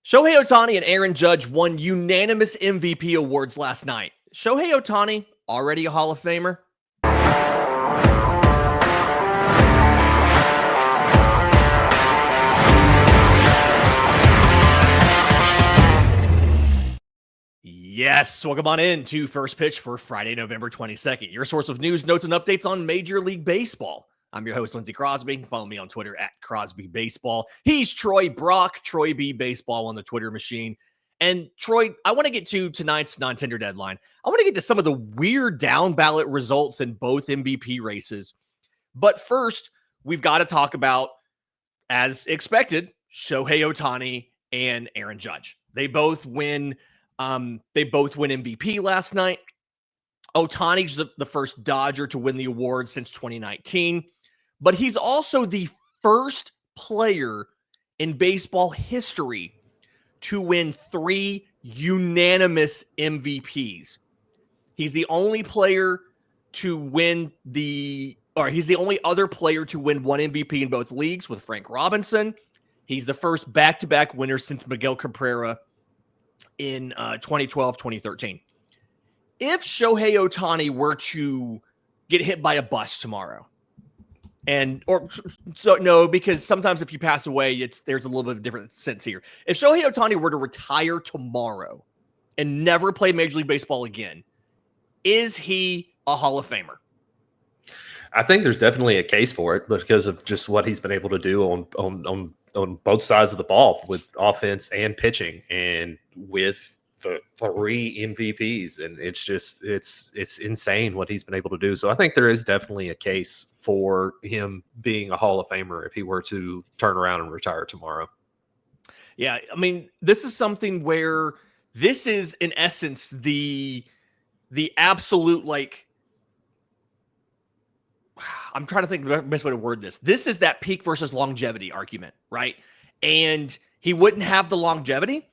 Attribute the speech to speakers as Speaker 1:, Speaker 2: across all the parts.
Speaker 1: Shohei Ohtani and Aaron Judge won unanimous MVP awards last night. Shohei Ohtani, already a Hall of Famer? Yes, welcome on in to First Pitch for Friday, November 22nd. Your source of news, notes, and updates on Major League Baseball. I'm your host, Lindsay Crosby. Follow me on Twitter at Crosby Baseball. He's Troy Brock, Troy B Baseball on the Twitter machine. And Troy, I want to get to tonight's Nontender Deadline. I want to get to some of the weird down ballot results in both MVP races. But first, we've got to talk about, as expected, Shohei Ohtani and Aaron Judge. They both win MVP last night. Ohtani's the first Dodger to win the award since 2019, but he's also the first player in baseball history to win 3 unanimous MVPs. He's the only player to win he's the only other player to win 1 MVP in both leagues with Frank Robinson. He's the first back-to-back winner since Miguel Cabrera in 2012, 2013. If Shohei Ohtani were to get hit by a bus tomorrow, because sometimes if you pass away, there's a little bit of a different sense here. If Shohei Ohtani were to retire tomorrow and never play Major League Baseball again, is he a Hall of Famer?
Speaker 2: I think there's definitely a case for it because of just what he's been able to do on both sides of the ball with offense and pitching, and with the 3 MVPs, and it's insane what he's been able to do. So I think there is definitely a case for him being a Hall of Famer if he were to turn around and retire tomorrow.
Speaker 1: Yeah, I mean, this is something where this is in essence the absolute, like, I'm trying to think of the best way to word this. This is that peak versus longevity argument, right? And he wouldn't have the longevity,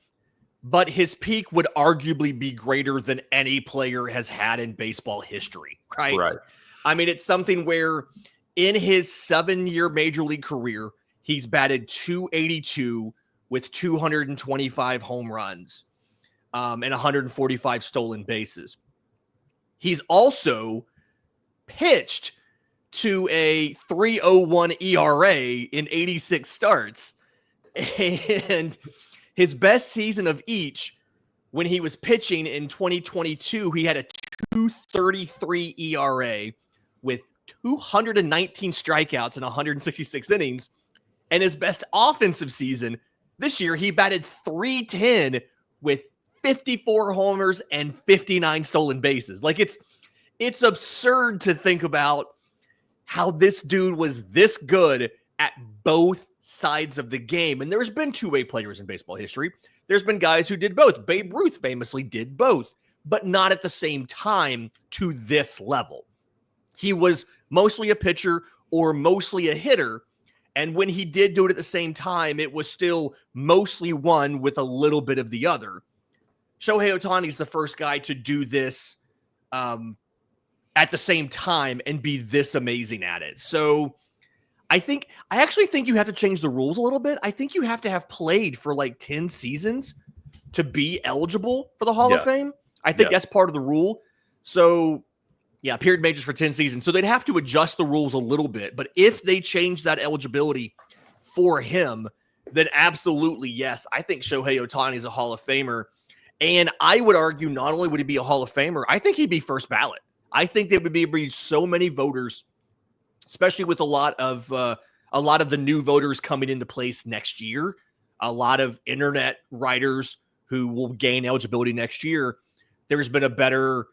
Speaker 1: but his peak would arguably be greater than any player has had in baseball history, right?
Speaker 2: Right.
Speaker 1: I mean, it's something where in his 7-year major league career, he's batted .282 with 225 home runs and 145 stolen bases. He's also pitched to a 3.01 ERA in 86 starts. And his best season of each, when he was pitching in 2022, he had a 2.33 ERA with 219 strikeouts and 166 innings. And his best offensive season this year, he batted .310 with 54 homers and 59 stolen bases. Like, it's absurd to think about how this dude was this good at both sides of the game. And there's been two-way players in baseball history. There's been guys who did both. Babe Ruth famously did both, but not at the same time to this level. He was mostly a pitcher or mostly a hitter. And when he did do it at the same time, it was still mostly one with a little bit of the other. Shohei Ohtani is the first guy to do this at the same time and be this amazing at it. So I actually think you have to change the rules a little bit. I think you have to have played for like 10 seasons to be eligible for the Hall of Fame. I think that's part of the rule. So yeah, period majors for 10 seasons. So they'd have to adjust the rules a little bit. But if they change that eligibility for him, then absolutely, yes, I think Shohei Ohtani is a Hall of Famer. And I would argue not only would he be a Hall of Famer, I think he'd be first ballot. I think there would be so many voters, especially with a lot of the new voters coming into place next year, a lot of internet writers who will gain eligibility next year. There's been a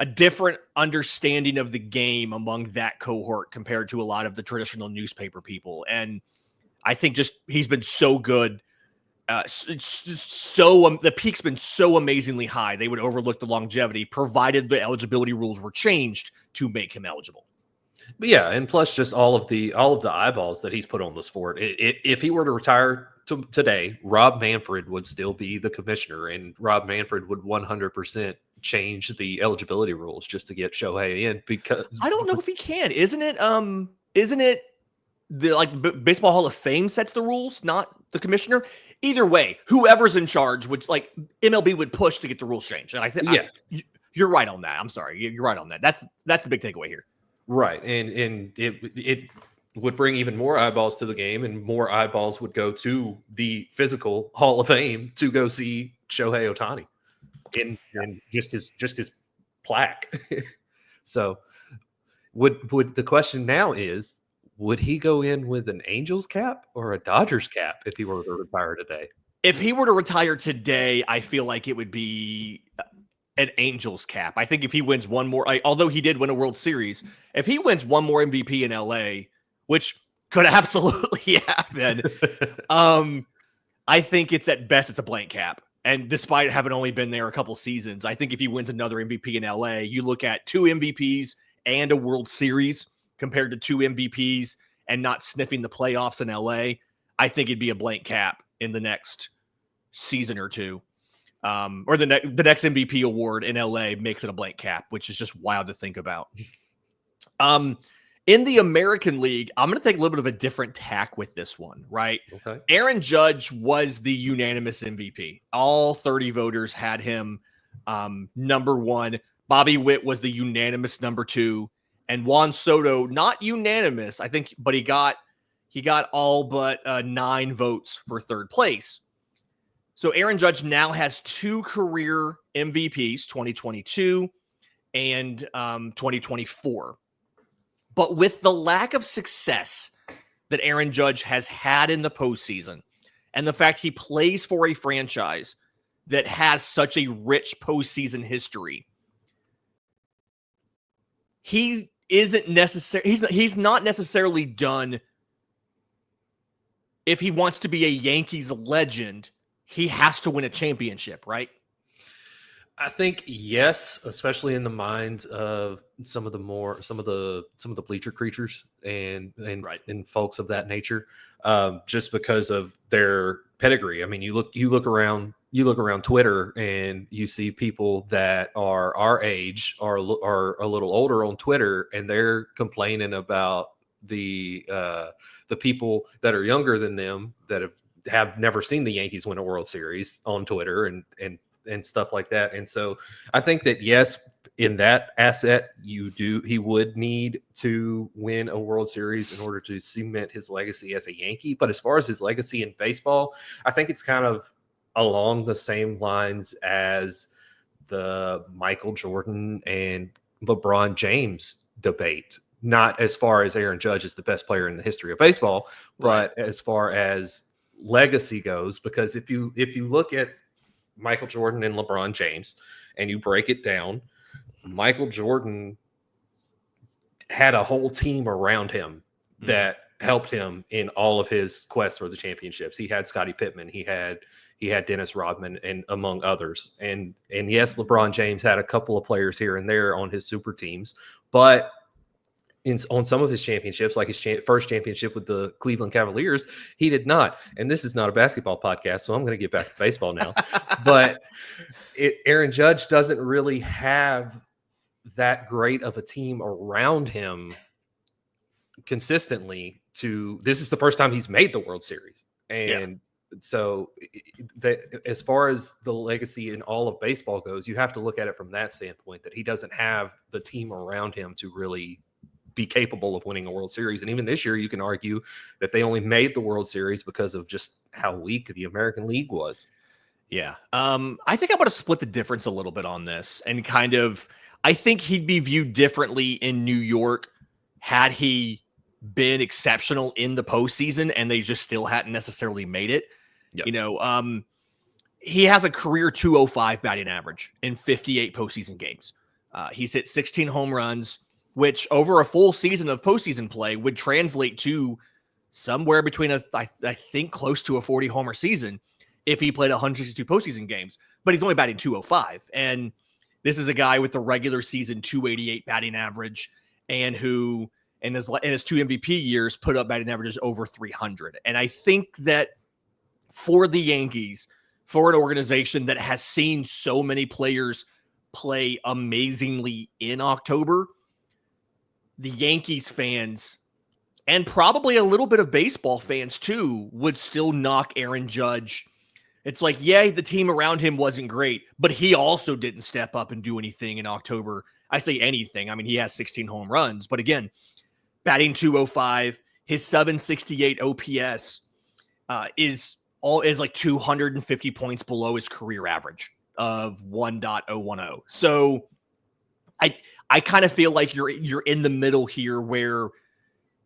Speaker 1: different understanding of the game among that cohort compared to a lot of the traditional newspaper people. And I think just he's been so good. The peak's been so amazingly high, they would overlook the longevity, provided the eligibility rules were changed to make him eligible.
Speaker 2: But yeah, and plus just all of the eyeballs that he's put on the sport. If he were to retire today, Rob Manfred would still be the commissioner, and Rob Manfred would 100% change the eligibility rules just to get Shohei in. Because
Speaker 1: I don't know if he can. Isn't it the Baseball Hall of Fame sets the rules, not the commissioner. Either way, whoever's in charge would like MLB would push to get the rules changed. And I think you're right on that. I'm sorry, you're right on that. That's the big takeaway here.
Speaker 2: Right, and it would bring even more eyeballs to the game, and more eyeballs would go to the physical Hall of Fame to go see Shohei Ohtani in just his plaque. So, would the question now is, would he go in with an Angels cap or a Dodgers cap if he were to retire today?
Speaker 1: If he were to retire today, I feel like it would be an Angels cap. I think if he wins one more, although he did win a World Series, if he wins one more MVP in LA, which could absolutely happen, I think it's at best it's a blank cap. And despite having only been there a couple seasons, I think if he wins another MVP in LA, you look at 2 MVPs and a World Series compared to 2 MVPs and not sniffing the playoffs in LA, I think it'd be a blank cap in the next season or two. Or the next MVP award in LA makes it a blank cap, which is just wild to think about. In the American League, I'm going to take a little bit of a different tack with this one, right?
Speaker 2: Okay.
Speaker 1: Aaron Judge was the unanimous MVP. All 30 voters had him number 1. Bobby Witt was the unanimous number 2. And Juan Soto, not unanimous, I think, but he got all but 9 votes for third place. So Aaron Judge now has 2 career MVPs, 2022 and 2024. But with the lack of success that Aaron Judge has had in the postseason, and the fact he plays for a franchise that has such a rich postseason history, he isn't necessary. He's not necessarily done. If he wants to be a Yankees legend, he has to win a championship, right?
Speaker 2: I think yes, especially in the minds of some of the bleacher creatures and folks of that nature, just because of their pedigree. I mean, you look around Twitter and you see people that are our age are a little older on Twitter, and they're complaining about the people that are younger than them that have never seen the Yankees win a World Series on Twitter and stuff like that. And so I think that yes, in that asset, he would need to win a World Series in order to cement his legacy as a Yankee. But as far as his legacy in baseball, I think it's kind of along the same lines as the Michael Jordan and LeBron James debate. Not as far as Aaron Judge is the best player in the history of baseball, but as far as legacy goes, because if you look at Michael Jordan and LeBron James and you break it down, Michael Jordan had a whole team around him that helped him in all of his quests for the championships. He had Scottie Pippen, he had Dennis Rodman, and among others. And yes, LeBron James had a couple of players here and there on his super teams, but on some of his championships, like his first championship with the Cleveland Cavaliers, he did not. And this is not a basketball podcast, so I'm going to get back to baseball now. But Aaron Judge doesn't really have that great of a team around him consistently. This is the first time he's made the World Series. And so as far as the legacy in all of baseball goes, you have to look at it from that standpoint, that he doesn't have the team around him to really be capable of winning a World Series. And even this year, you can argue that they only made the World Series because of just how weak the American League was.
Speaker 1: Yeah. I think I'm going to split the difference a little bit on this, and I think he'd be viewed differently in New York had he been exceptional in the postseason and they just still hadn't necessarily made it. Yep. He has a career 205 batting average in 58 postseason games. He's hit 16 home runs, which over a full season of postseason play would translate to somewhere between I think close to a 40 homer season if he played 162 postseason games, but he's only batting 205. And this is a guy with the regular season 288 batting average, and who in his 2 MVP years put up batting averages over 300. And I think that for the Yankees, for an organization that has seen so many players play amazingly in October, the Yankees fans and probably a little bit of baseball fans too would still knock Aaron Judge. It's like, yeah, the team around him wasn't great, but he also didn't step up and do anything in October. I say anything. I mean, he has 16 home runs, but again, batting 205, his 768 OPS is like 250 points below his career average of 1.010. So I kind of feel like you're in the middle here where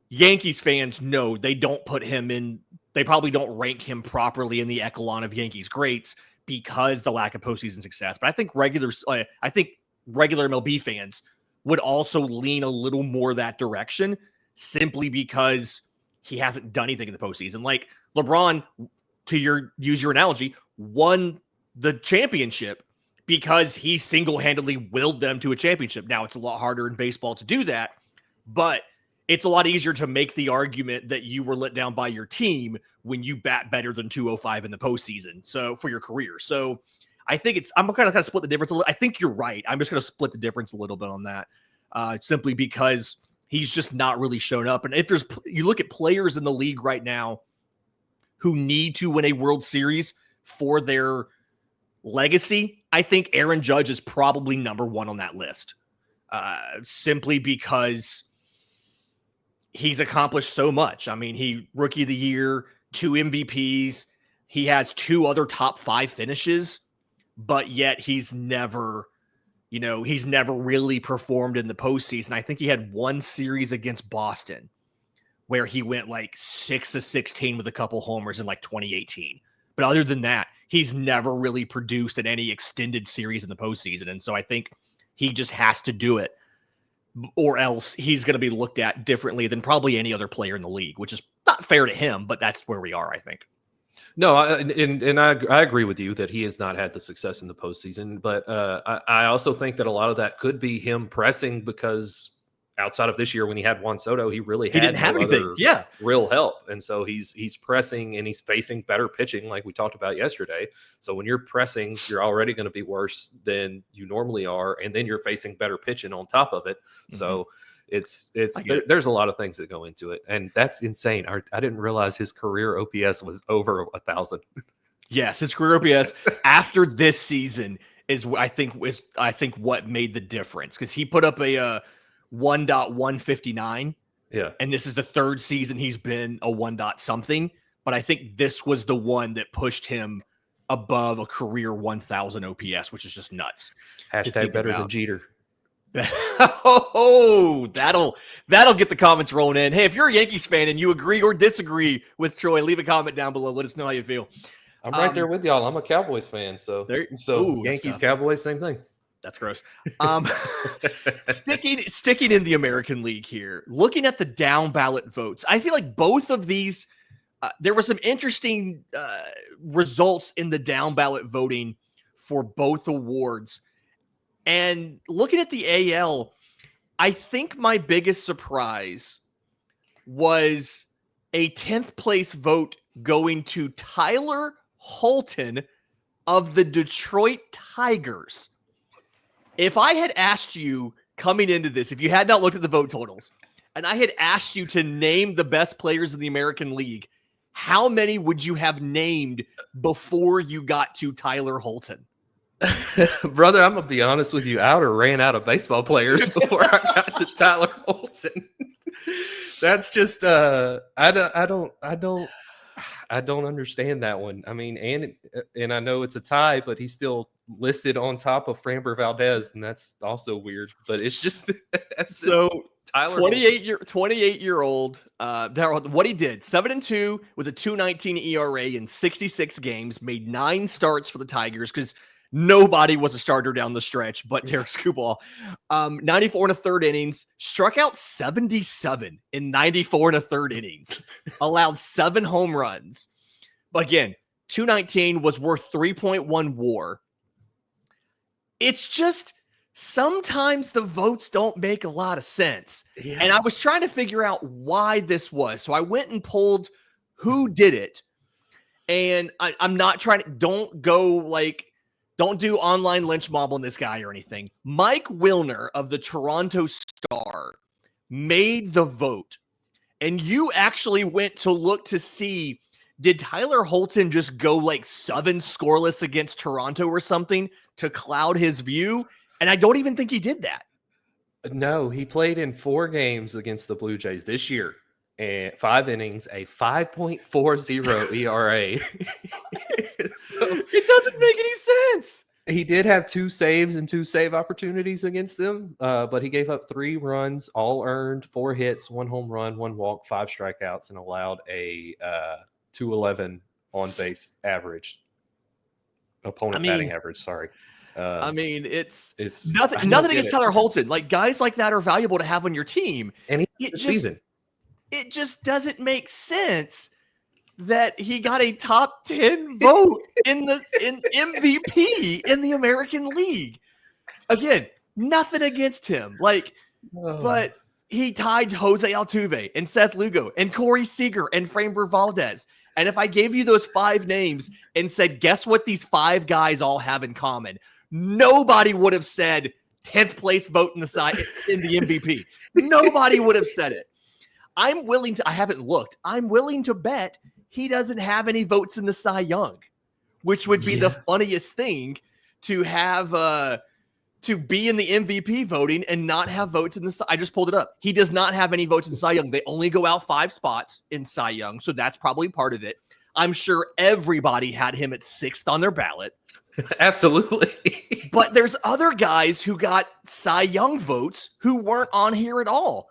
Speaker 1: Yankees fans know they don't put him in. They probably don't rank him properly in the echelon of Yankees greats because the lack of postseason success. But I think regular MLB fans would also lean a little more that direction simply because he hasn't done anything in the postseason. Like LeBron, to use your analogy, won the championship because he single-handedly willed them to a championship. Now, it's a lot harder in baseball to do that, but it's a lot easier to make the argument that you were let down by your team when you bat better than 205 in the postseason. So for your career. So I think I'm going to kind of split the difference a little. I think you're right. I'm just going to split the difference a little bit on that simply because he's just not really shown up. And if you look at players in the league right now who need to win a World Series for their legacy, I think Aaron Judge is probably number one on that list simply because he's accomplished so much. I mean, he rookie of the year, 2 MVPs. He has 2 other top 5 finishes, but yet he's never really performed in the postseason. I think he had one series against Boston where he went like 6-16 with a couple homers in like 2018. But other than that, he's never really produced in any extended series in the postseason. And so I think he just has to do it, or else he's going to be looked at differently than probably any other player in the league, which is not fair to him, but that's where we are, I think.
Speaker 2: No, I agree with you that he has not had the success in the postseason, but I also think that a lot of that could be him pressing because outside of this year when he had Juan Soto, he didn't have anything, real help, and so he's pressing and he's facing better pitching like we talked about yesterday. So when you're pressing, you're already going to be worse than you normally are, and then you're facing better pitching on top of it. Mm-hmm. So there's a lot of things that go into it, and that's insane. I didn't realize his career OPS was over 1,000. Yes,
Speaker 1: his career OPS after this season is I think what made the difference, because he put up a 1.159.
Speaker 2: Yeah,
Speaker 1: and this is the 3rd season he's been a 1. something. But I think this was the one that pushed him above a career 1,000 OPS, which is just nuts.
Speaker 2: Hashtag better than Jeter.
Speaker 1: Oh, that'll get the comments rolling in. Hey, if you're a Yankees fan and you agree or disagree with Troy, leave a comment down below. Let us know how you feel.
Speaker 2: I'm right there with y'all. I'm a Cowboys fan, so Yankees, Cowboys, same thing.
Speaker 1: That's gross. Sticking in the American League here, looking at the down ballot votes, I feel like both of these, there were some interesting results in the down ballot voting for both awards. And looking at the AL, I think my biggest surprise was a 10th place vote going to Tyler Holton of the Detroit Tigers. If I had asked you coming into this, if you had not looked at the vote totals, and I had asked you to name the best players in the American League, how many would you have named before you got to Tyler Holton?
Speaker 2: Brother, I'm gonna be honest with you. I would have ran out of baseball players before I got to Tyler Holton. That's just I don't understand that one. I mean, and I know it's a tie, but he's still listed on top of Framber Valdez, and that's also weird. But it's just
Speaker 1: so Tyler 28-year-old. What he did: 7-2 with a 2.19 ERA in 66 games, made 9 starts for the Tigers because nobody was a starter down the stretch but Derek Skubal. 94 and a third innings, struck out 77 in 94 and a third innings, allowed 7 home runs. But again, 219 was worth 3.1 WAR. It's just sometimes the votes don't make a lot of sense. Yeah. And I was trying to figure out why this was. So I went and pulled who did it. And I'm not trying to, don't do online lynch mob on this guy or anything. Mike Wilner of the Toronto Star made the vote. and you actually went to look to see, did Tyler Holton just go like 7 scoreless against Toronto or something to cloud his view? And I don't even think he did that.
Speaker 2: No, he played in 4 games against the Blue Jays this year, and 5 innings, a 5.40 ERA. So,
Speaker 1: it doesn't make any sense.
Speaker 2: He did have 2 saves and 2 save opportunities against them, but he gave up 3 runs, all earned, 4 hits, 1 home run, 1 walk, 5 strikeouts, and allowed a 211 on base average, opponent batting average. Sorry.
Speaker 1: It's
Speaker 2: nothing
Speaker 1: against Tyler Holton. Like, guys like that are valuable to have on your team.
Speaker 2: And season.
Speaker 1: It just doesn't make sense that he got a top 10 vote in MVP in the American League. Again, nothing against him. But he tied Jose Altuve and Seth Lugo and Corey Seager and Framber Valdez. And if I gave you those 5 names and said, guess what these 5 guys all have in common? Nobody would have said 10th place vote in the MVP. Nobody would have said it. I haven't looked. I'm willing to bet he doesn't have any votes in the Cy Young, which would be the funniest thing to have to be in the MVP voting and not have votes in the I just pulled it up. He does not have any votes in Cy Young. They only go out 5 spots in Cy Young, so that's probably part of it. I'm sure everybody had him at 6th on their ballot.
Speaker 2: Absolutely.
Speaker 1: But there's other guys who got Cy Young votes who weren't on here at all.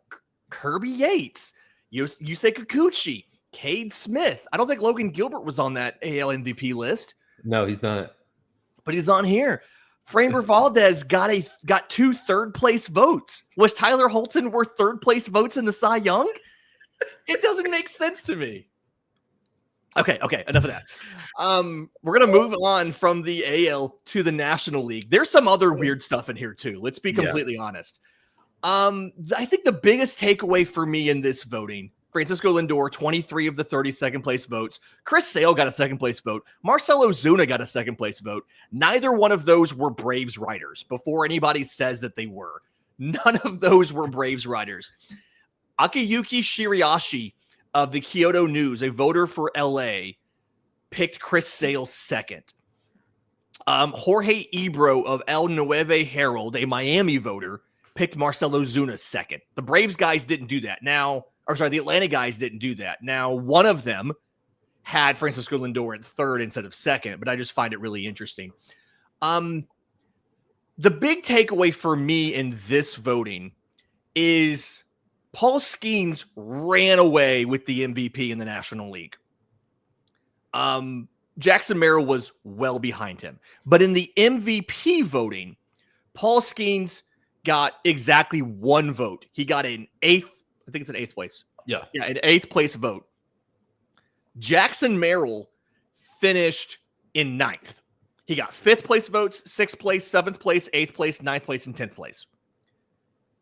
Speaker 1: Kirby Yates, Yusei Kikuchi, Cade Smith. I don't think Logan Gilbert was on that AL MVP list.
Speaker 2: No, he's not.
Speaker 1: But he's on here. Framber Valdez got 2 third-place votes. Was Tyler Holton worth third-place votes in the Cy Young? It doesn't make sense to me. Okay, enough of that. We're going to move on from the AL to the National League. There's some other weird stuff in here, too. Let's be completely honest. I think the biggest takeaway for me in this voting, Francisco Lindor, 23 of the 30 second-place votes. Chris Sale got a second-place vote. Marcell Ozuna got a second-place vote. Neither one of those were Braves writers before anybody says that they were. None of those were Braves writers. Akiyuki Shiriashi of the Kyoto News, a voter for LA, picked Chris Sale second. Jorge Ebro of El Nueve Herald, a Miami voter, picked Marcell Ozuna second. The Braves guys didn't do that. The Atlanta guys didn't do that. Now, one of them had Francisco Lindor at 3rd instead of 2nd, but I just find it really interesting. The big takeaway for me in this voting is Paul Skeens ran away with the MVP in the National League. Jackson Merrill was well behind him. But in the MVP voting, Paul Skeens got exactly 1 vote. He got an 8th, I think it's an 8th place.
Speaker 2: Yeah,
Speaker 1: an 8th place vote. Jackson Merrill finished in 9th. He got 5th place votes, 6th place, 7th place, 8th place, 9th place, and 10th place.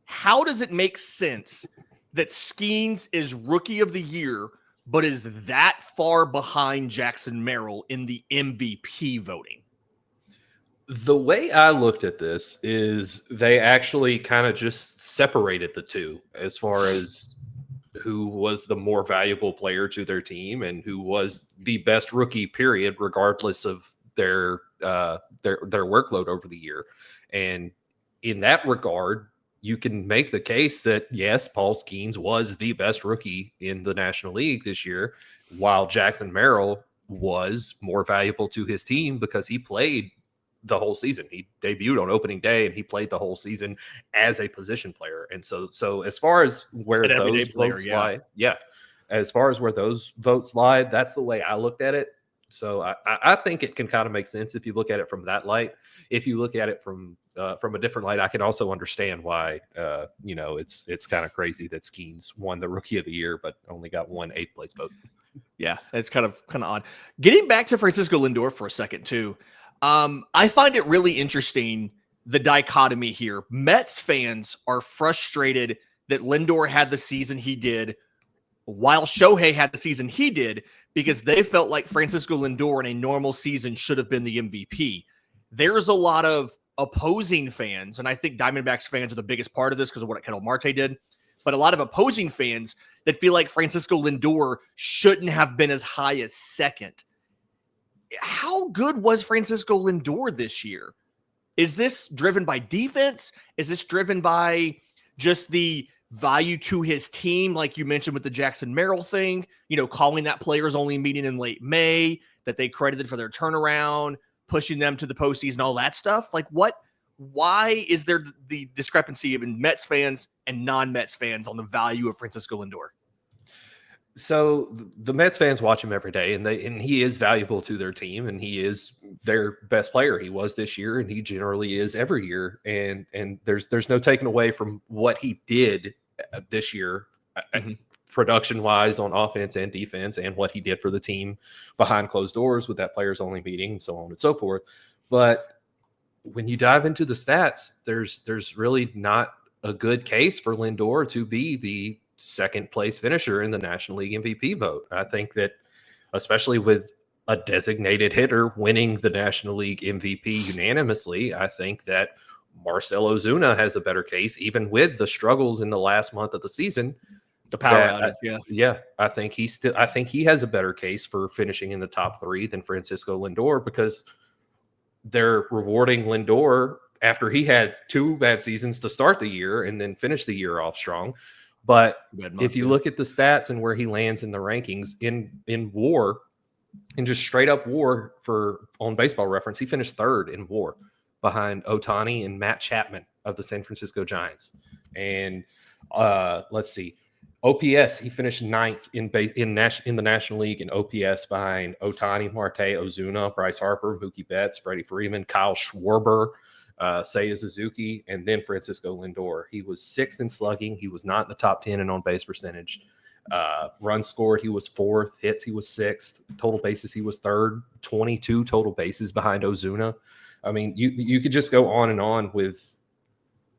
Speaker 1: How does it make sense that Skeens is Rookie of the Year, but is that far behind Jackson Merrill in the MVP voting?
Speaker 2: The way I looked at this is they actually kind of just separated the two as far as who was the more valuable player to their team and who was the best rookie, period, regardless of their workload over the year. And in that regard, you can make the case that, yes, Paul Skeens was the best rookie in the National League this year, while Jackson Merrill was more valuable to his team because he played the whole season. He debuted on opening day and he played the whole season as a position player. And so as far as where those votes lie, as far as where those votes lie, that's the way I looked at it. So I think it can kind of make sense if you look at it from that light. If you look at it from a different light, I can also understand why it's kind of crazy that Skeens won the Rookie of the Year but only got 1 8th place vote.
Speaker 1: Yeah, it's kind of odd. Getting back to Francisco Lindor for a second too. I find it really interesting, the dichotomy here. Mets fans are frustrated that Lindor had the season he did while Shohei had the season he did because they felt like Francisco Lindor in a normal season should have been the MVP. There's a lot of opposing fans, and I think Diamondbacks fans are the biggest part of this because of what Ketel Marte did, but a lot of opposing fans that feel like Francisco Lindor shouldn't have been as high as second. How good was Francisco Lindor this year? Is this driven by defense? Is this driven by just the value to his team, like you mentioned with the Jackson Merrill thing, calling that players only meeting in late May that they credited for their turnaround, pushing them to the postseason, all that stuff? Like why is there the discrepancy in Mets fans and non-Mets fans on the value of Francisco Lindor?
Speaker 2: So the Mets fans watch him every day, and he is valuable to their team, and he is their best player. He was this year, and he generally is every year. And there's no taking away from what he did this year, production wise on offense and defense, and what he did for the team behind closed doors with that players only meeting and so on and so forth. But when you dive into the stats, there's really not a good case for Lindor to be the second place finisher in the National League MVP vote. I think that, especially with a designated hitter winning the National League MVP unanimously, I think that Marcell Ozuna has a better case, even with the struggles in the last month of the season.
Speaker 1: The power outage,
Speaker 2: yeah. I think he has a better case for finishing in the top three than Francisco Lindor, because they're rewarding Lindor after he had 2 bad seasons to start the year and then finish the year off strong. But if you look at the stats and where he lands in the rankings in WAR, in just straight up WAR on Baseball Reference, he finished 3rd in WAR behind Ohtani and Matt Chapman of the San Francisco Giants. And let's see, OPS, he finished 9th in the National League in OPS behind Ohtani, Marte, Ozuna, Bryce Harper, Mookie Betts, Freddie Freeman, Kyle Schwarber, Seiya Suzuki, and then Francisco Lindor. He was 6th in slugging. He was not in the top 10 in on-base percentage. Runs scored, he was 4th. Hits, he was 6th. Total bases, he was 3rd. 22 total bases behind Ozuna. I mean, you could just go on and on with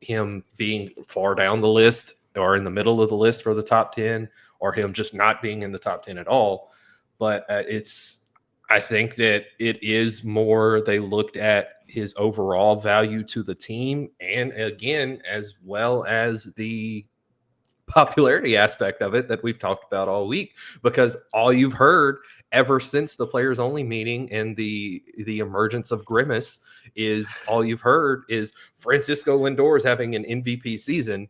Speaker 2: him being far down the list or in the middle of the list for the top 10, or him just not being in the top 10 at all. But I think that it is more they looked at his overall value to the team, and again, as well as the popularity aspect of it that we've talked about all week, because all you've heard ever since the players only meeting and the emergence of Grimace is Francisco Lindor is having an MVP season.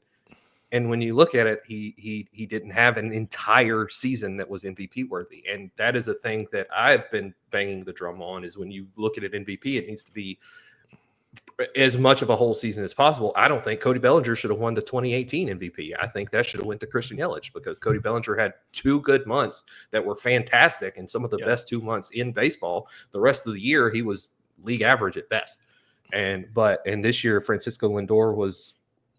Speaker 2: And when you look at it, he didn't have an entire season that was MVP worthy. And that is a thing that I've been banging the drum on, is when you look at an MVP, it needs to be as much of a whole season as possible. I don't think Cody Bellinger should have won the 2018 MVP. I think that should have went to Christian Yelich, because Cody Bellinger had 2 good months that were fantastic and some of the best 2 months in baseball. The rest of the year, he was league average at best. And this year, Francisco Lindor was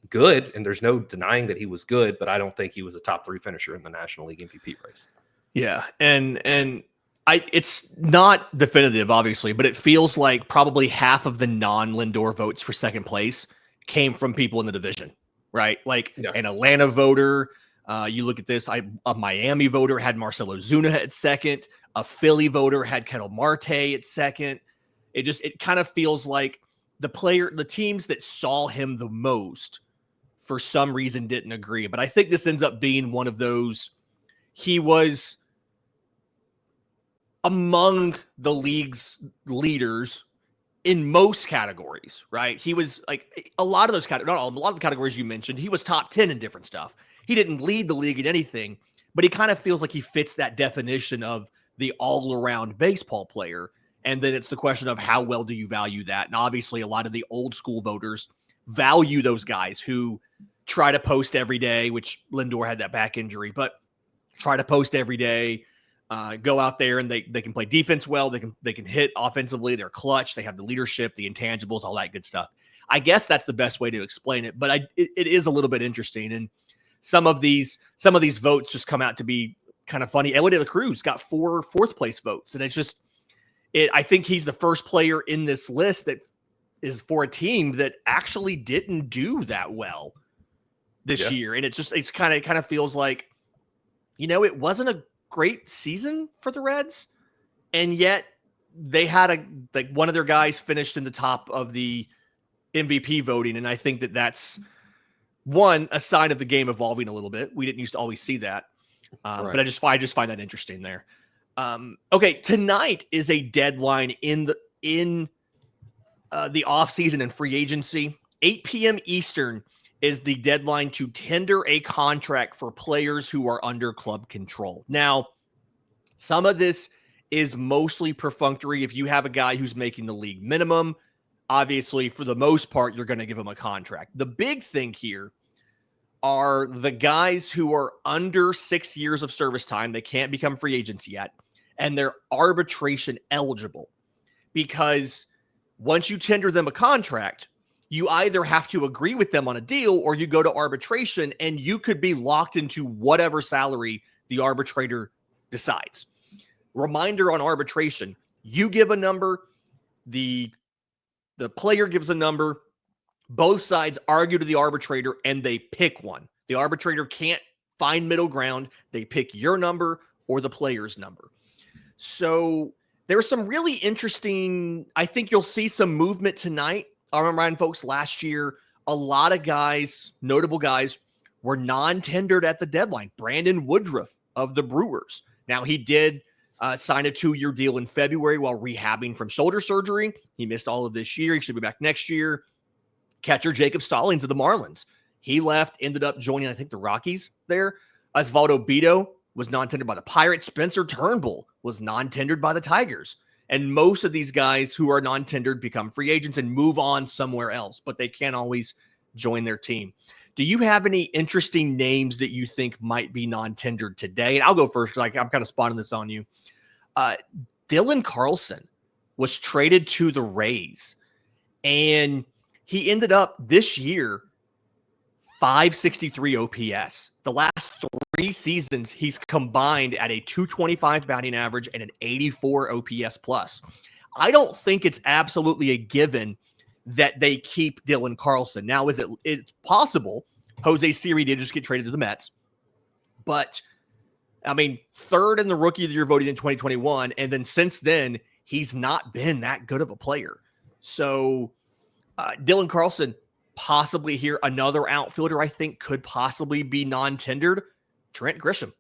Speaker 2: good, and there's no denying that he was good, but I don't think he was a top 3 finisher in the National League MVP race.
Speaker 1: Yeah, and it's not definitive, obviously, but it feels like probably half of the non-Lindor votes for second place came from people in the division, right? Like an Atlanta voter. You look at this, a Miami voter had Marcell Ozuna at second. A Philly voter had Ketel Marte at second. It kind of feels like the teams that saw him the most for some reason didn't agree. But I think this ends up being one of those, he was among the league's leaders in most categories, right? He was like a lot of those categories, not all, a lot of the categories you mentioned, he was top 10 in different stuff. He didn't lead the league in anything, but he kind of feels like he fits that definition of the all-around baseball player. And then it's the question of how well do you value that? And obviously a lot of the old school voters value those guys who try to post every day, which Lindor had that back injury, but try to post every day, go out there and they can play defense well. They can hit offensively. They're clutch. They have the leadership, the intangibles, all that good stuff. I guess that's the best way to explain it, but it is a little bit interesting. And some of these votes just come out to be kind of funny. Elliot de la Cruz got 4 fourth place votes. And it's just, I think he's the first player in this list that is for a team that actually didn't do that well this year. And it's kind of feels like, it wasn't a great season for the Reds. And yet they had one of their guys finished in the top of the MVP voting. And I think that's one, a sign of the game evolving a little bit. We didn't used to always see that.
Speaker 2: Right.
Speaker 1: But I just find that interesting there. Okay, tonight is a deadline in the offseason and free agency. 8 p.m. Eastern is the deadline to tender a contract for players who are under club control. Now, some of this is mostly perfunctory. If you have a guy who's making the league minimum, obviously, for the most part, you're going to give him a contract. The big thing here are the guys who are under 6 years of service time. They can't become free agents yet, and they're arbitration eligible, because once you tender them a contract, you either have to agree with them on a deal or you go to arbitration, and you could be locked into whatever salary the arbitrator decides. Reminder on arbitration: you give a number, the player gives a number, both sides argue to the arbitrator, and they pick one. The arbitrator can't find middle ground. They pick your number or the player's number. So there's some really interesting, I think you'll see some movement tonight. I remember, folks, last year, a lot of guys, notable guys, were non-tendered at the deadline. Brandon Woodruff of the Brewers. Now, he did sign a 2-year deal in February while rehabbing from shoulder surgery. He missed all of this year. He should be back next year. Catcher Jacob Stallings of the Marlins. He left, ended up joining, I think, the Rockies there. Osvaldo Bido was non-tendered by the Pirates. Spencer Turnbull was non-tendered by the Tigers. And most of these guys who are non-tendered become free agents and move on somewhere else, but they can't always join their team. Do you have any interesting names that you think might be non-tendered today? And I'll go first because I'm kind of spotting this on you. Dylan Carlson was traded to the Rays, and he ended up this year 563 OPS. The last 3 seasons, he's combined at a 225 batting average and an 84 OPS plus. I don't think it's absolutely a given that they keep Dylan Carlson. Now, it's possible Jose Siri did just get traded to the Mets, but I mean, third in the Rookie of the Year voting in 2021, and then since then, he's not been that good of a player. So Dylan Carlson, possibly here. Another outfielder I think could possibly be non-tendered, Trent Grisham.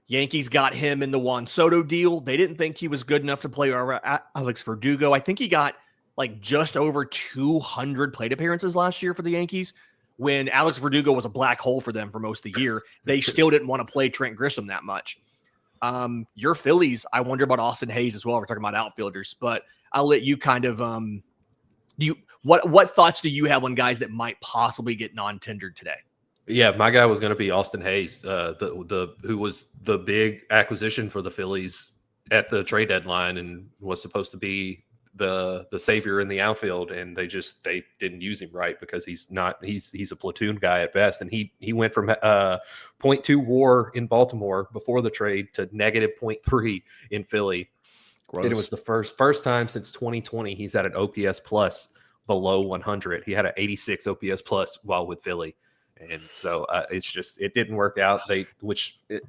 Speaker 1: Yankees got him in the Juan Soto deal. They didn't think he was good enough to play Alex Verdugo. I think he got like just over 200 plate appearances last year for the Yankees. When Alex Verdugo was a black hole for them for most of the year, they still didn't want to play Trent Grisham that much. Your Phillies, I wonder about Austin Hayes as well. We're talking about outfielders, but I'll let you kind of what thoughts do you have on guys that might possibly get non-tendered today?
Speaker 2: Yeah, my guy was going to be Austin Hayes, who was the big acquisition for the Phillies at the trade deadline and was supposed to be the savior in the outfield, and they didn't use him right because he's a platoon guy at best, and he went from .2 WAR in Baltimore before the trade to negative .3 in Philly. Gross. And it was the first time since 2020 he's had an OPS plus below 100. He had an 86 OPS plus while with Philly. And so it didn't work out. A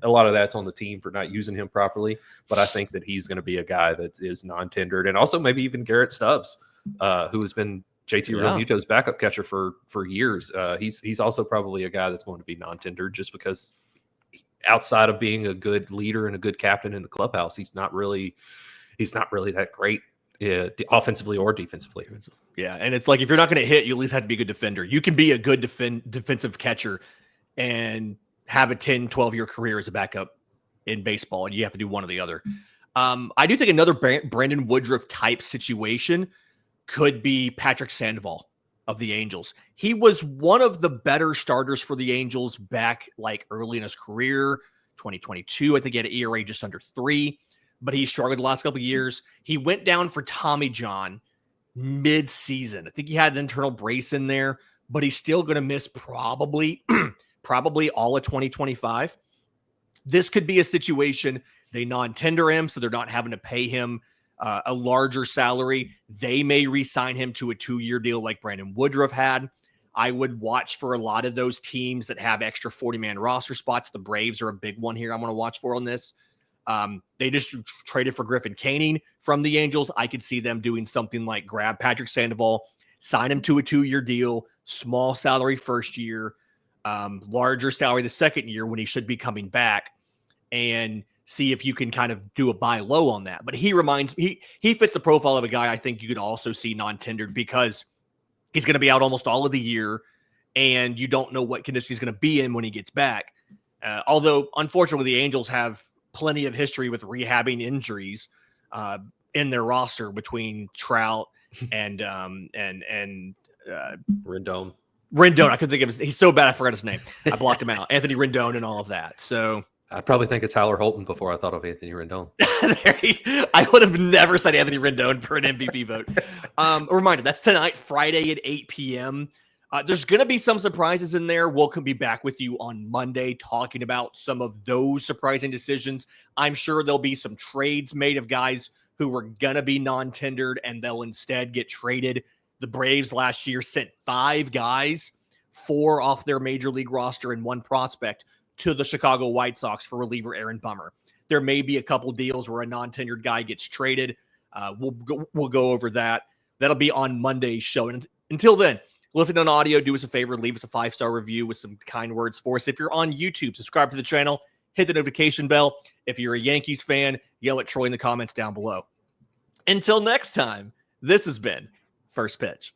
Speaker 2: lot of that's on the team for not using him properly. But I think that he's going to be a guy that is non-tendered, and also maybe even Garrett Stubbs, who has been JT Realmuto's backup catcher for years. He's also probably a guy that's going to be non-tendered just because outside of being a good leader and a good captain in the clubhouse, he's not really that great. Offensively or defensively.
Speaker 1: Yeah, and it's like if you're not going to hit, you at least have to be a good defender. You can be a good defensive catcher and have a 10, 12-year career as a backup in baseball, and you have to do one or the other. I do think another Brandon Woodruff type situation could be Patrick Sandoval of the Angels. He was one of the better starters for the Angels back like early in his career, 2022. I think he had an ERA just under 3. But he struggled the last couple of years. He went down for Tommy John mid-season. I think he had an internal brace in there, but he's still going to miss probably all of 2025. This could be a situation they non-tender him, so they're not having to pay him a larger salary. They may re-sign him to a 2-year deal like Brandon Woodruff had. I would watch for a lot of those teams that have extra 40-man roster spots. The Braves are a big one here I'm going to watch for on this. They just traded for Griffin Canning from the Angels. I could see them doing something like grab Patrick Sandoval, sign him to a 2-year deal, small salary first year, larger salary the second year when he should be coming back, and see if you can kind of do a buy low on that. But he fits the profile of a guy I think you could also see non-tendered, because he's going to be out almost all of the year, and you don't know what condition he's going to be in when he gets back. Although, unfortunately, the Angels have plenty of history with rehabbing injuries in their roster between Trout and
Speaker 2: Rendon.
Speaker 1: Rendon. I couldn't think of his. He's so bad I forgot his name. I blocked him out. Anthony Rendon and all of that. So
Speaker 2: I'd probably think of Tyler Holton before I thought of Anthony Rendon.
Speaker 1: I would have never said Anthony Rendon for an MVP vote. A reminder, that's tonight, Friday at 8 p.m. There's going to be some surprises in there. We'll be back with you on Monday talking about some of those surprising decisions. I'm sure there'll be some trades made of guys who were going to be non-tendered and they'll instead get traded. The Braves last year sent 5 guys, 4 off their major league roster and 1 prospect, to the Chicago White Sox for reliever Aaron Bummer. There may be a couple deals where a non-tendered guy gets traded. We'll go over that. That'll be on Monday's show. And until then, listen on audio. Do us a favor. Leave us a 5-star review with some kind words for us. If you're on YouTube, subscribe to the channel. Hit the notification bell. If you're a Yankees fan, yell at Troy in the comments down below. Until next time, this has been First Pitch.